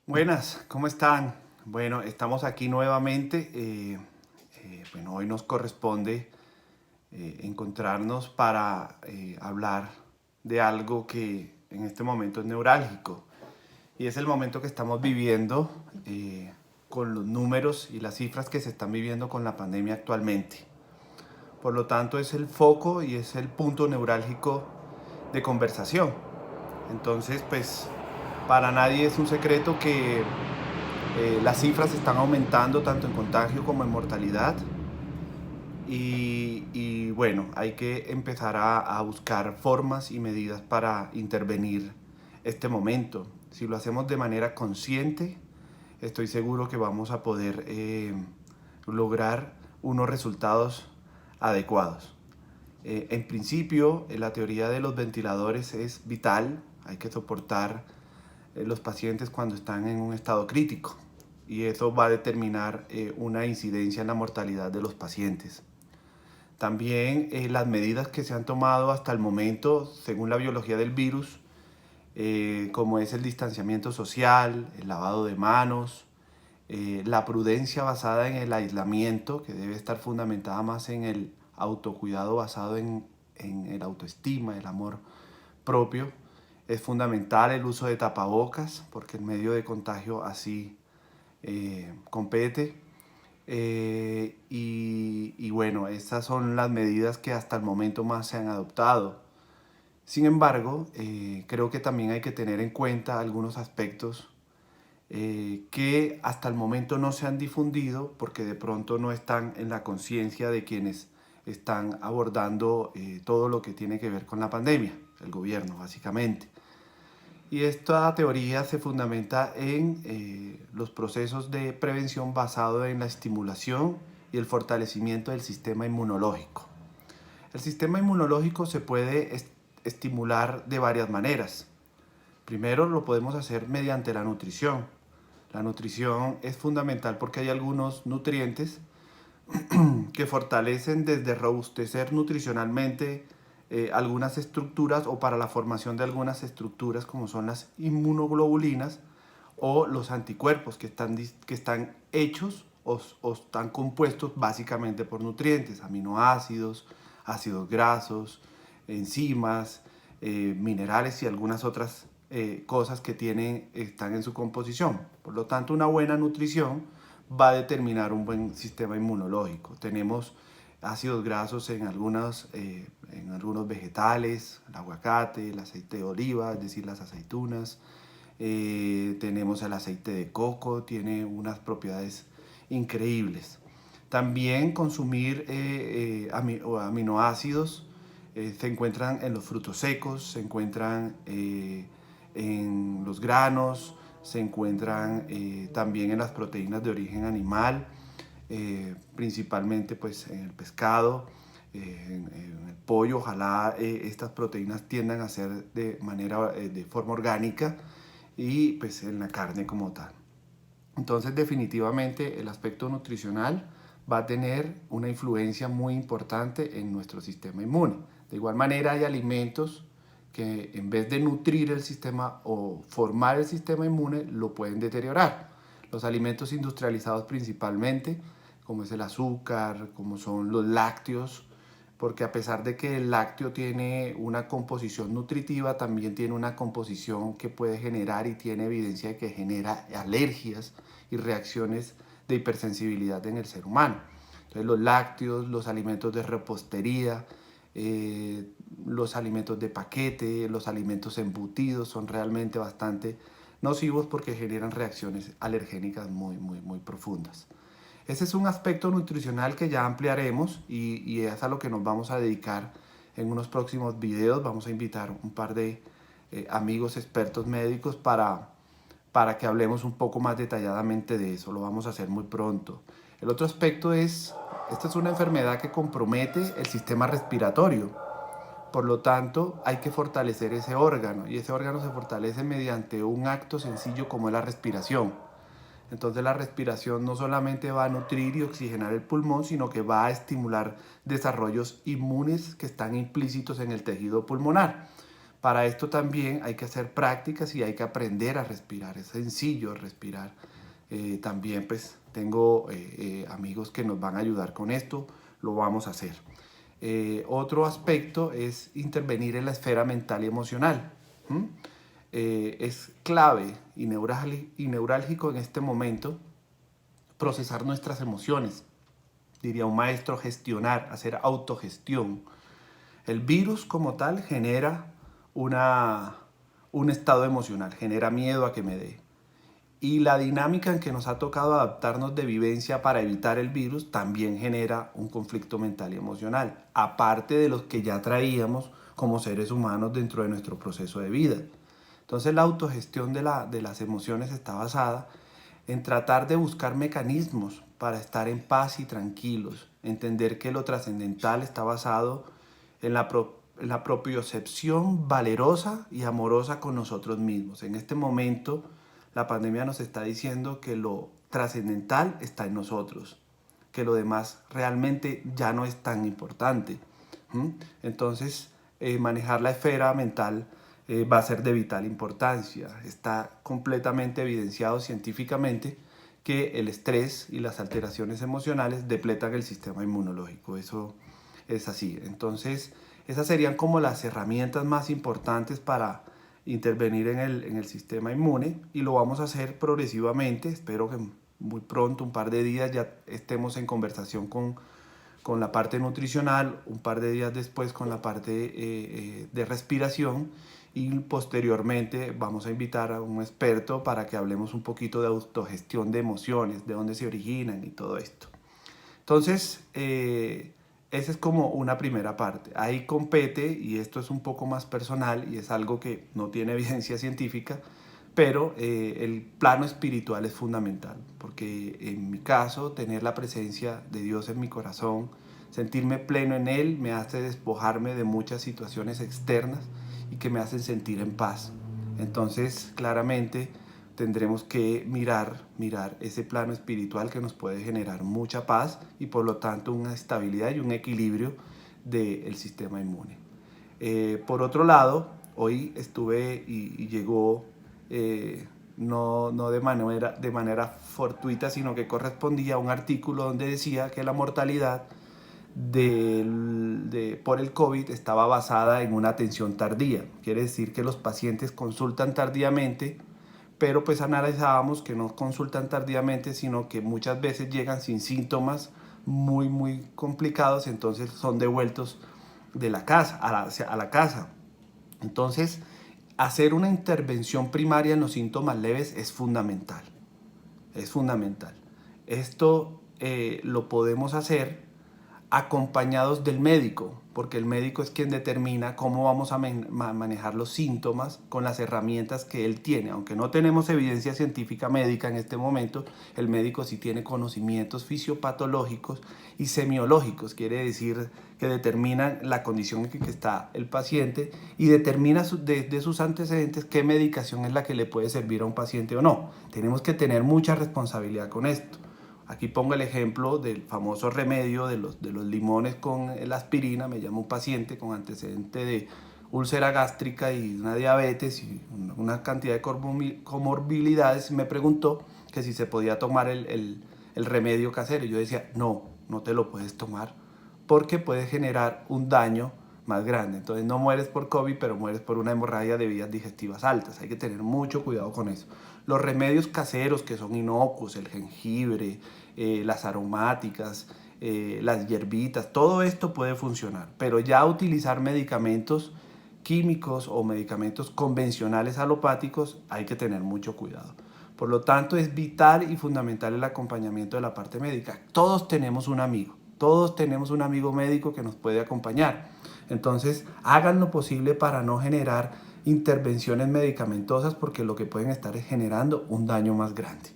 Buenas, ¿cómo están? Bueno, estamos aquí nuevamente. Bueno, hoy nos corresponde encontrarnos para hablar de algo que en este momento es neurálgico y es el momento que estamos viviendo con los números y las cifras que se están viviendo con la pandemia actualmente. Por lo tanto, es el foco y es el punto neurálgico de conversación. Entonces, pues, para nadie es un secreto que las cifras están aumentando tanto en contagio como en mortalidad y bueno, hay que empezar a buscar formas y medidas para intervenir este momento. Si lo hacemos de manera consciente, estoy seguro que vamos a poder lograr unos resultados adecuados. En principio, la teoría de los ventiladores es vital. Hay que soportar los pacientes cuando están en un estado crítico y eso va a determinar una incidencia en la mortalidad de los pacientes. También las medidas que se han tomado hasta el momento, según la biología del virus, como es el distanciamiento social, el lavado de manos, la prudencia basada en el aislamiento, que debe estar fundamentada más en el autocuidado basado en el autoestima, el amor propio. Es fundamental el uso de tapabocas, porque el medio de contagio así compete. Y bueno, estas son las medidas que hasta el momento más se han adoptado. Sin embargo, creo que también hay que tener en cuenta algunos aspectos que hasta el momento no se han difundido porque de pronto no están en la conciencia de quienes están abordando todo lo que tiene que ver con la pandemia, el gobierno básicamente. Y esta teoría se fundamenta en los procesos de prevención basado en la estimulación y el fortalecimiento del sistema inmunológico. El sistema inmunológico se puede estimular de varias maneras. Primero lo podemos hacer mediante la nutrición. La nutrición es fundamental porque hay algunos nutrientes que fortalecen desde robustecer nutricionalmente algunas estructuras o para la formación de algunas estructuras como son las inmunoglobulinas o los anticuerpos que están hechos o están compuestos básicamente por nutrientes, aminoácidos, ácidos grasos, enzimas, minerales y algunas otras cosas que están en su composición. Por lo tanto, una buena nutrición va a determinar un buen sistema inmunológico. Tenemos ácidos grasos en algunos vegetales, el aguacate, el aceite de oliva, es decir, las aceitunas. Tenemos el aceite de coco, tiene unas propiedades increíbles. También consumir aminoácidos se encuentran en los frutos secos, se encuentran en los granos, se encuentran también en las proteínas de origen animal, principalmente pues en el pescado, en el pollo. Ojalá estas proteínas tiendan a ser de forma orgánica y pues en la carne como tal. Entonces definitivamente el aspecto nutricional va a tener una influencia muy importante en nuestro sistema inmune. De igual manera hay alimentos que en vez de nutrir el sistema o formar el sistema inmune, lo pueden deteriorar. Los alimentos industrializados principalmente, como es el azúcar, como son los lácteos, porque a pesar de que el lácteo tiene una composición nutritiva, también tiene una composición que puede generar y tiene evidencia de que genera alergias y reacciones de hipersensibilidad en el ser humano. Entonces los lácteos, los alimentos de repostería, los alimentos de paquete, los alimentos embutidos son realmente bastante nocivos porque generan reacciones alergénicas muy profundas. Ese es un aspecto nutricional que ya ampliaremos y es a lo que nos vamos a dedicar en unos próximos videos. Vamos a invitar un par de amigos expertos médicos para que hablemos un poco más detalladamente de eso. Lo vamos a hacer muy pronto. El otro aspecto esta es una enfermedad que compromete el sistema respiratorio. Por lo tanto, hay que fortalecer ese órgano y ese órgano se fortalece mediante un acto sencillo como es la respiración. Entonces la respiración no solamente va a nutrir y oxigenar el pulmón, sino que va a estimular desarrollos inmunes que están implícitos en el tejido pulmonar. Para esto también hay que hacer prácticas y hay que aprender a respirar. Es sencillo respirar. También pues tengo amigos que nos van a ayudar con esto. Lo vamos a hacer. Otro aspecto es intervenir en la esfera mental y emocional. ¿Mm? Es clave y neurálgico en este momento procesar nuestras emociones. Diría un maestro, gestionar, hacer autogestión. El virus como tal genera un estado emocional, genera miedo a que me dé. Y la dinámica en que nos ha tocado adaptarnos de vivencia para evitar el virus también genera un conflicto mental y emocional, aparte de los que ya traíamos como seres humanos dentro de nuestro proceso de vida. Entonces la autogestión de las emociones está basada en tratar de buscar mecanismos para estar en paz y tranquilos, entender que lo trascendental está basado en la propiocepción valerosa y amorosa con nosotros mismos. En este momento, la pandemia nos está diciendo que lo trascendental está en nosotros, que lo demás realmente ya no es tan importante. Entonces, manejar la esfera mental va a ser de vital importancia. Está completamente evidenciado científicamente que el estrés y las alteraciones emocionales depletan el sistema inmunológico. Eso es así. Entonces, esas serían como las herramientas más importantes para intervenir en el sistema inmune, y lo vamos a hacer progresivamente. Espero que muy pronto, un par de días, ya estemos en conversación con la parte nutricional, un par de días después con la parte de respiración, y posteriormente vamos a invitar a un experto para que hablemos un poquito de autogestión de emociones, de dónde se originan y todo esto. Entonces, esa es como una primera parte. Ahí compete, y esto es un poco más personal y es algo que no tiene evidencia científica, pero el plano espiritual es fundamental, porque en mi caso, tener la presencia de Dios en mi corazón, sentirme pleno en Él, me hace despojarme de muchas situaciones externas y que me hacen sentir en paz. Entonces, claramente, tendremos que mirar ese plano espiritual que nos puede generar mucha paz y por lo tanto una estabilidad y un equilibrio del sistema inmune. Por otro lado, hoy estuve y llegó, no de manera fortuita, sino que correspondía a un artículo donde decía que la mortalidad por el COVID estaba basada en una atención tardía. Quiere decir que los pacientes consultan tardíamente, pero pues analizábamos que no consultan tardíamente, sino que muchas veces llegan sin síntomas muy complicados, entonces son devueltos de la casa a la casa. Entonces, hacer una intervención primaria en los síntomas leves es fundamental. Es fundamental. Esto lo podemos hacer acompañados del médico, porque el médico es quien determina cómo vamos a manejar los síntomas con las herramientas que él tiene. Aunque no tenemos evidencia científica médica en este momento, el médico sí tiene conocimientos fisiopatológicos y semiológicos, quiere decir que determinan la condición en que está el paciente y determina de sus antecedentes qué medicación es la que le puede servir a un paciente o no. Tenemos que tener mucha responsabilidad con esto. Aquí pongo el ejemplo del famoso remedio de los limones con la aspirina. Me llama un paciente con antecedente de úlcera gástrica y una diabetes y una cantidad de comorbilidades. Me preguntó que si se podía tomar el remedio casero. Y yo decía, no te lo puedes tomar porque puede generar un daño más grande. Entonces no mueres por COVID, pero mueres por una hemorragia de vías digestivas altas. Hay que tener mucho cuidado con eso. Los remedios caseros que son inocuos, el jengibre, las aromáticas, las hierbitas, todo esto puede funcionar. Pero ya utilizar medicamentos químicos o medicamentos convencionales alopáticos hay que tener mucho cuidado. Por lo tanto, es vital y fundamental el acompañamiento de la parte médica. Todos tenemos un amigo. Todos tenemos un amigo médico que nos puede acompañar. Entonces, hagan lo posible para no generar intervenciones medicamentosas, porque lo que pueden estar es generando un daño más grande.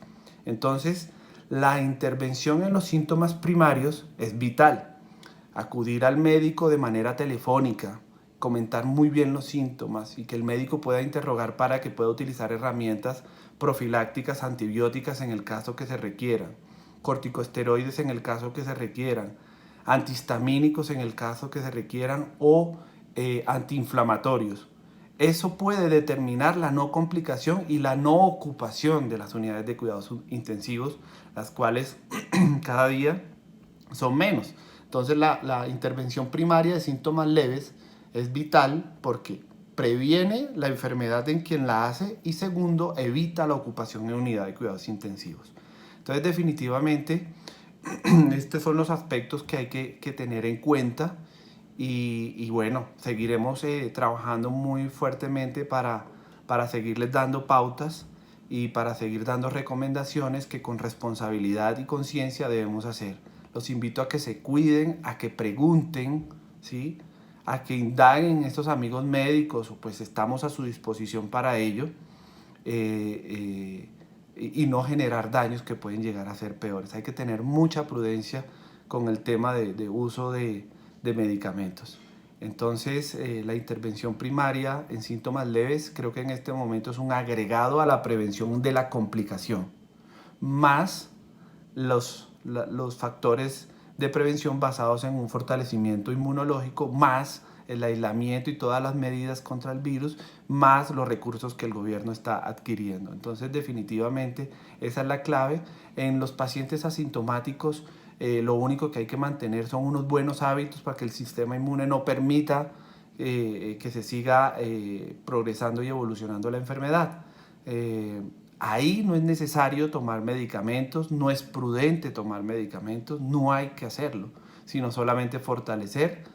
Entonces, la intervención en los síntomas primarios es vital. Acudir al médico de manera telefónica, comentar muy bien los síntomas y que el médico pueda interrogar para que pueda utilizar herramientas profilácticas, antibióticas en el caso que se requieran, corticosteroides en el caso que se requieran, antihistamínicos en el caso que se requieran o antiinflamatorios. Eso puede determinar la no complicación y la no ocupación de las unidades de cuidados intensivos, las cuales cada día son menos. Entonces la intervención primaria de síntomas leves es vital porque previene la enfermedad en quien la hace y segundo, evita la ocupación en unidad de cuidados intensivos. Entonces definitivamente estos son los aspectos que hay que tener en cuenta y bueno, seguiremos trabajando muy fuertemente para seguirles dando pautas y para seguir dando recomendaciones que con responsabilidad y conciencia debemos hacer. Los invito a que se cuiden, a que pregunten, ¿sí? A que indaguen estos amigos médicos, pues estamos a su disposición para ello, y no generar daños que pueden llegar a ser peores. Hay que tener mucha prudencia con el tema de uso de medicamentos. Entonces, la intervención primaria en síntomas leves creo que en este momento es un agregado a la prevención de la complicación, más los factores de prevención basados en un fortalecimiento inmunológico, más el aislamiento y todas las medidas contra el virus, más los recursos que el gobierno está adquiriendo. Entonces, definitivamente, esa es la clave. En los pacientes asintomáticos, lo único que hay que mantener son unos buenos hábitos para que el sistema inmune no permita que se siga progresando y evolucionando la enfermedad. Ahí no es necesario tomar medicamentos, no es prudente tomar medicamentos, no hay que hacerlo, sino solamente fortalecer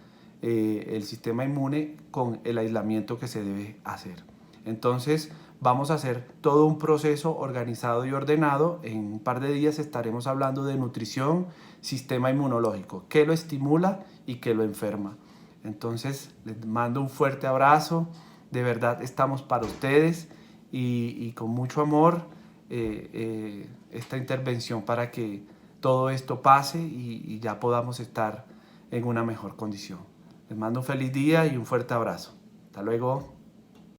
el sistema inmune con el aislamiento que se debe hacer. Entonces vamos a hacer todo un proceso organizado y ordenado. En un par de días estaremos hablando de nutrición, sistema inmunológico, qué lo estimula y qué lo enferma. Entonces les mando un fuerte abrazo, de verdad estamos para ustedes y con mucho amor esta intervención para que todo esto pase y ya podamos estar en una mejor condición. Les mando un feliz día y un fuerte abrazo. Hasta luego.